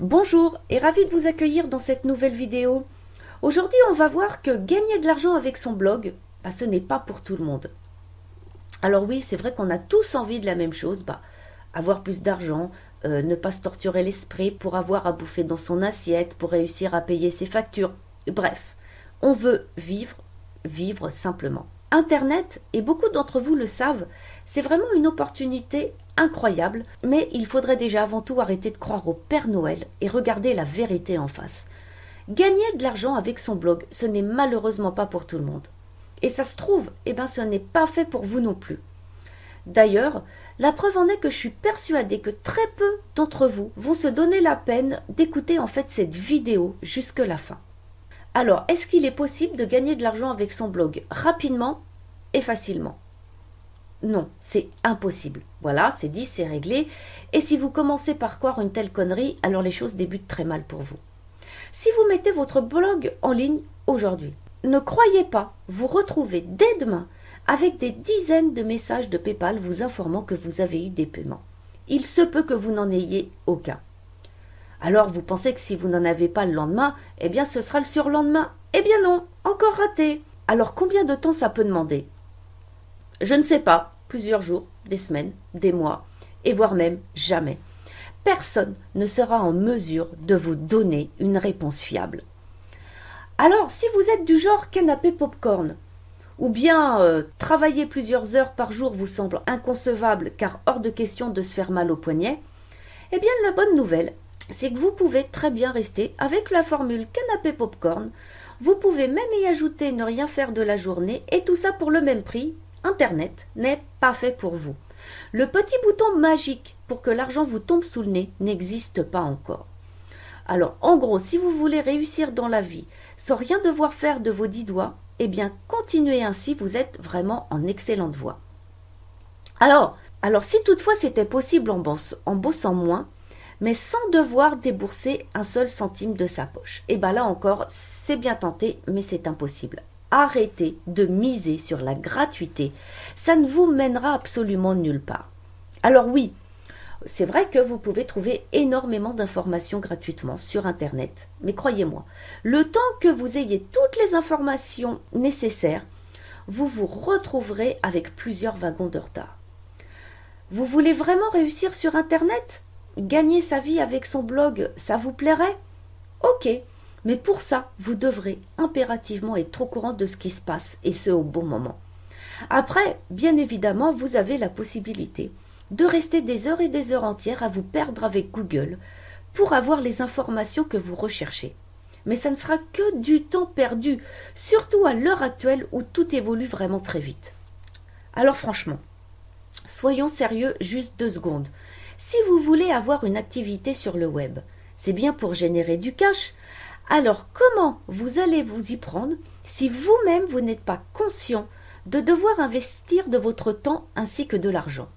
Bonjour et ravi de vous accueillir dans cette nouvelle vidéo. Aujourd'hui, on va voir que gagner de l'argent avec son blog, ce n'est pas pour tout le monde. Alors oui, c'est vrai qu'on a tous envie de la même chose, avoir plus d'argent, ne pas se torturer l'esprit pour avoir à bouffer dans son assiette, pour réussir à payer ses factures. Bref, on veut vivre simplement. Internet, et beaucoup d'entre vous le savent, c'est vraiment une opportunité incroyable, mais il faudrait déjà avant tout arrêter de croire au Père Noël et regarder la vérité en face. Gagner de l'argent avec son blog, ce n'est malheureusement pas pour tout le monde. Et ça se trouve, ce n'est pas fait pour vous non plus. D'ailleurs, la preuve en est que je suis persuadée que très peu d'entre vous vont se donner la peine d'écouter cette vidéo jusque la fin. Alors, est-ce qu'il est possible de gagner de l'argent avec son blog rapidement et facilement? Non, c'est impossible. Voilà, c'est dit, c'est réglé. Et si vous commencez par croire une telle connerie, alors les choses débutent très mal pour vous. Si vous mettez votre blog en ligne aujourd'hui, ne croyez pas vous retrouver dès demain avec des dizaines de messages de PayPal vous informant que vous avez eu des paiements. Il se peut que vous n'en ayez aucun. Alors vous pensez que si vous n'en avez pas le lendemain, ce sera le surlendemain. Eh bien non, encore raté. Alors combien de temps ça peut demander? Je ne sais pas, plusieurs jours, des semaines, des mois, et voire même jamais. Personne ne sera en mesure de vous donner une réponse fiable. Alors, si vous êtes du genre canapé popcorn, ou bien travailler plusieurs heures par jour vous semble inconcevable car hors de question de se faire mal au poignet, la bonne nouvelle, c'est que vous pouvez très bien rester avec la formule canapé popcorn. Vous pouvez même y ajouter ne rien faire de la journée et tout ça pour le même prix. Internet n'est pas fait pour vous. Le petit bouton magique pour que l'argent vous tombe sous le nez n'existe pas encore. Alors, en gros, si vous voulez réussir dans la vie sans rien devoir faire de vos 10 doigts, continuez ainsi, vous êtes vraiment en excellente voie. Alors si toutefois c'était possible en bossant moins, mais sans devoir débourser un seul centime de sa poche, là encore, c'est bien tenté, mais c'est impossible. Arrêtez de miser sur la gratuité, ça ne vous mènera absolument nulle part. Alors oui, c'est vrai que vous pouvez trouver énormément d'informations gratuitement sur Internet, mais croyez-moi, le temps que vous ayez toutes les informations nécessaires, vous vous retrouverez avec plusieurs wagons de retard. Vous voulez vraiment réussir sur Internet? Gagner sa vie avec son blog, ça vous plairait? Ok, mais pour ça, vous devrez impérativement être au courant de ce qui se passe, et ce au bon moment. Après, bien évidemment, vous avez la possibilité de rester des heures et des heures entières à vous perdre avec Google pour avoir les informations que vous recherchez. Mais ça ne sera que du temps perdu, surtout à l'heure actuelle où tout évolue vraiment très vite. Alors franchement, soyons sérieux juste 2 secondes. Si vous voulez avoir une activité sur le web, c'est bien pour générer du cash. Alors comment vous allez vous y prendre si vous-même vous n'êtes pas conscient de devoir investir de votre temps ainsi que de l'argent?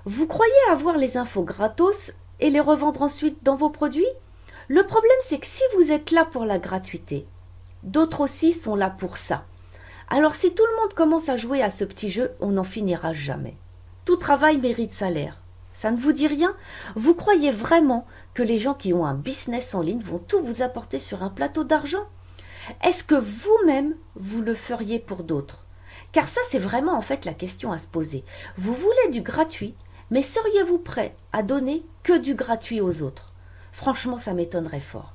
Vous croyez avoir les infos gratos et les revendre ensuite dans vos produits? Le problème, c'est que si vous êtes là pour la gratuité, d'autres aussi sont là pour ça. Alors si tout le monde commence à jouer à ce petit jeu, on n'en finira jamais. Tout travail mérite salaire. Ça ne vous dit rien? Vous croyez vraiment que les gens qui ont un business en ligne vont tout vous apporter sur un plateau d'argent? Est-ce que vous-même, vous le feriez pour d'autres? Car ça, c'est vraiment la question à se poser. Vous voulez du gratuit, mais seriez-vous prêt à donner que du gratuit aux autres? Franchement, ça m'étonnerait fort.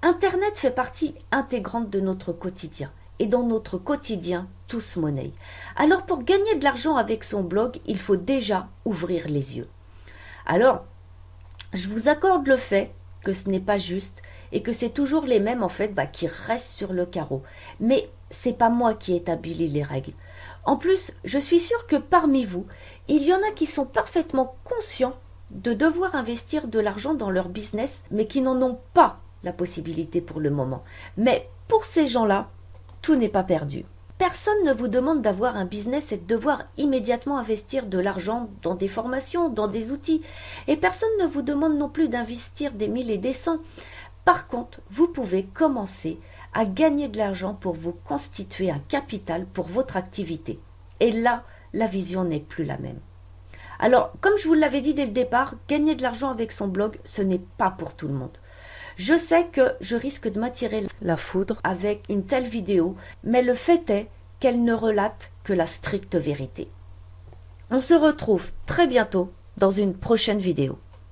Internet fait partie intégrante de notre quotidien. Et dans notre quotidien, tout se monnaie. Alors pour gagner de l'argent avec son blog, il faut déjà ouvrir les yeux. Alors, je vous accorde le fait que ce n'est pas juste et que c'est toujours les mêmes qui restent sur le carreau. Mais c'est pas moi qui établis les règles. En plus, je suis sûre que parmi vous, il y en a qui sont parfaitement conscients de devoir investir de l'argent dans leur business, mais qui n'en ont pas la possibilité pour le moment. Mais pour ces gens-là, tout n'est pas perdu. Personne ne vous demande d'avoir un business et de devoir immédiatement investir de l'argent dans des formations, dans des outils. Et personne ne vous demande non plus d'investir des 1000 et des 100. Par contre, vous pouvez commencer à gagner de l'argent pour vous constituer un capital pour votre activité. Et là, la vision n'est plus la même. Alors, comme je vous l'avais dit dès le départ, gagner de l'argent avec son blog, ce n'est pas pour tout le monde. Je sais que je risque de m'attirer la foudre avec une telle vidéo, mais le fait est qu'elle ne relate que la stricte vérité. On se retrouve très bientôt dans une prochaine vidéo.